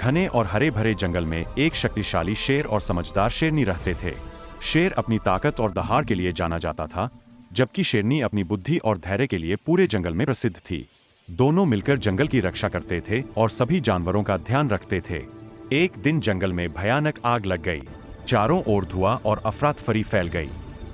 घने और हरे भरे जंगल में एक शक्तिशाली शेर और समझदार शेरनी रहते थे। शेर अपनी ताकत और दहाड़ के लिए जाना जाता था, जबकि शेरनी अपनी बुद्धि और धैर्य के लिए पूरे जंगल में प्रसिद्ध थी। दोनों मिलकर जंगल की रक्षा करते थे और सभी जानवरों का ध्यान रखते थे। एक दिन जंगल में भयानक आग लग गई। चारों ओर धुआं और अफरा-तफरी फैल गई।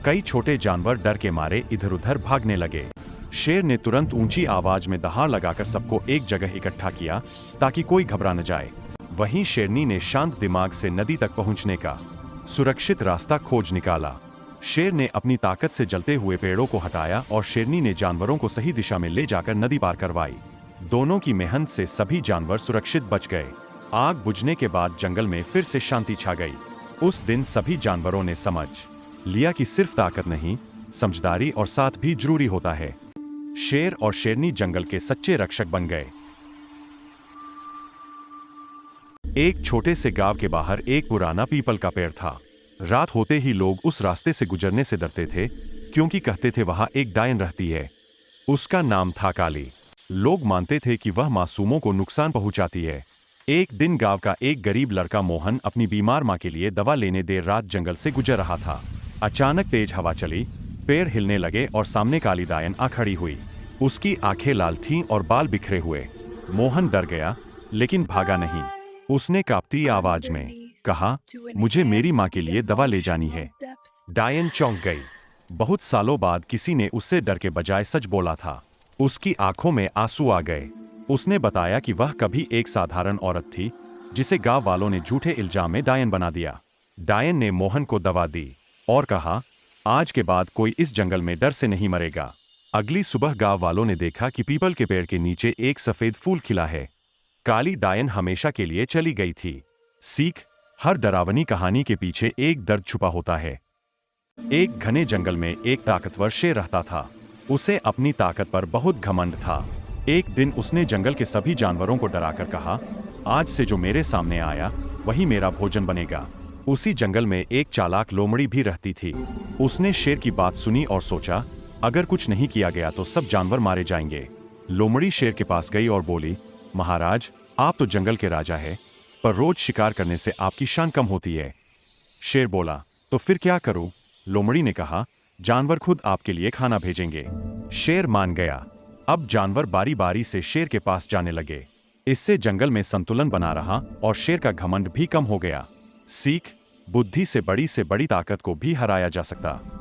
कई छोटे जानवर डर के मारे इधर-उधर भागने लगे। शेर ने तुरंत ऊंची आवाज में दहाड़ लगाकर सबको एक जगह इकट्ठा किया ताकि कोई घबरा न जाए। वहीं शेरनी ने शांत दिमाग से नदी तक पहुंचने का सुरक्षित रास्ता खोज निकाला। शेर ने अपनी ताकत से जलते हुए पेड़ों को हटाया और शेरनी ने जानवरों को सही दिशा में ले जाकर नदी पार करवाई। दोनों की मेहनत से सभी जानवर सुरक्षित बच गए। आग बुझने के बाद जंगल में फिर से शांति छा गई। उस दिन सभी जानवरों ने समझ लिया कि सिर्फ ताकत नहीं, समझदारी और साथ भी जरूरी होता है। शेर और शेरनी जंगल के सच्चे रक्षक बन गए। एक छोटे से गांव के बाहर एक पुराना पीपल का पेड़ था। रात होते ही लोग उस रास्ते से गुजरने से डरते थे, क्योंकि कहते थे वहां एक डायन रहती है। उसका नाम था काली। लोग मानते थे कि वह मासूमों को नुकसान पहुंचाती है। एक दिन गांव का एक गरीब लड़का मोहन अपनी बीमार मां के लिए दवा लेने देर रात जंगल से गुजर रहा था। अचानक तेज हवा चली, पेड़ हिलने लगे और सामने काली डायन आ खड़ी हुई। उसकी आंखें लाल थीं और बाल बिखरे हुए। मोहन डर गया, लेकिन भागा नहीं। उसने कांपती आवाज में कहा, मुझे मेरी मां के लिए दवा ले जानी है। डायन चौंक गई। बहुत सालों बाद किसी ने उससे डर के बजाय सच बोला था। उसकी आंखों में आंसू आ गए। उसने बताया कि वह कभी एक साधारण औरत थी, जिसे गांव वालों ने झूठे इल्जाम में डायन बना दिया। डायन ने मोहन को दवा दी और कहा, आज के बाद कोई इस जंगल में डर से नहीं मरेगा। अगली सुबह गांव वालों ने देखा कि पीपल के पेड़ के नीचे एक सफेद फूल खिला है। काली डायन हमेशा के लिए चली गई थी। सीख, हर डरावनी कहानी के पीछे एक दर्द छुपा होता है। एक घने जंगल में एक ताकतवर शेर रहता था। उसे अपनी ताकत पर बहुत घमंड था। एक दिन उसने जंगल के सभी जानवरों को डराकर कहा, आज से जो मेरे सामने आया वही मेरा भोजन बनेगा। उसी जंगल में एक चालाक लोमड़ी भी रहती थी। उसने शेर की बात सुनी और सोचा, अगर कुछ नहीं किया गया तो सब जानवर मारे जाएंगे। लोमड़ी शेर के पास गई और बोली, महाराज, आप तो जंगल के राजा हैं, पर रोज शिकार करने से आपकी शान कम होती है। शेर बोला, तो फिर क्या करूं? लोमड़ी ने कहा, जानवर खुद आपके लिए खाना भेजेंगे। शेर मान गया। अब जानवर बारी बारी से शेर के पास जाने लगे। इससे जंगल में संतुलन बना रहा और शेर का घमंड भी कम हो गया। सीख, बुद्धि से बड़ी ताकत को भी हराया जा सकता।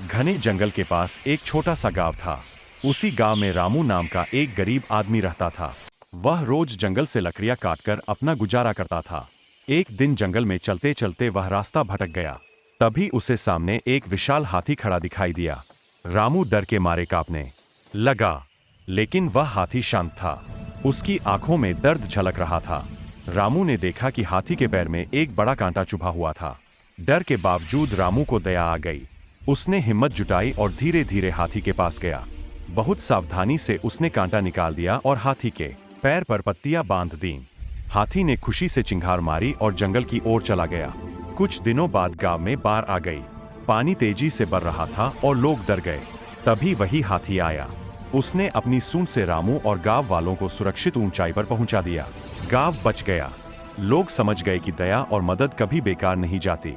घने जंगल के पास एक छोटा सा गांव था। उसी गांव में रामू नाम का एक गरीब आदमी रहता था। वह रोज जंगल से लकड़ियां काटकर अपना गुजारा करता था। एक दिन जंगल में चलते चलते वह रास्ता भटक गया। तभी उसे सामने एक विशाल हाथी खड़ा दिखाई दिया। रामू डर के मारे कांपने लगा, लेकिन वह हाथी शांत था। उसकी आंखों में दर्द झलक रहा था। रामू ने देखा कि हाथी के पैर में एक बड़ा कांटा चुभा हुआ था। डर के बावजूद रामू को दया आ गई। उसने हिम्मत जुटाई और धीरे धीरे हाथी के पास गया। बहुत सावधानी से उसने कांटा निकाल दिया और हाथी के पैर पर पत्तियां बांध दी। हाथी ने खुशी से चिंगार मारी और जंगल की ओर चला गया। कुछ दिनों बाद गांव में बाढ़ आ गई। पानी तेजी से बढ़ रहा था और लोग डर गए। तभी वही हाथी आया। उसने अपनी सूंड से रामू और गांव वालों को सुरक्षित ऊंचाई पर पहुंचा दिया। गांव बच गया। लोग समझ गए कि दया और मदद कभी बेकार नहीं जाती।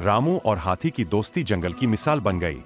रामू और हाथी की दोस्ती जंगल की मिसाल बन गई।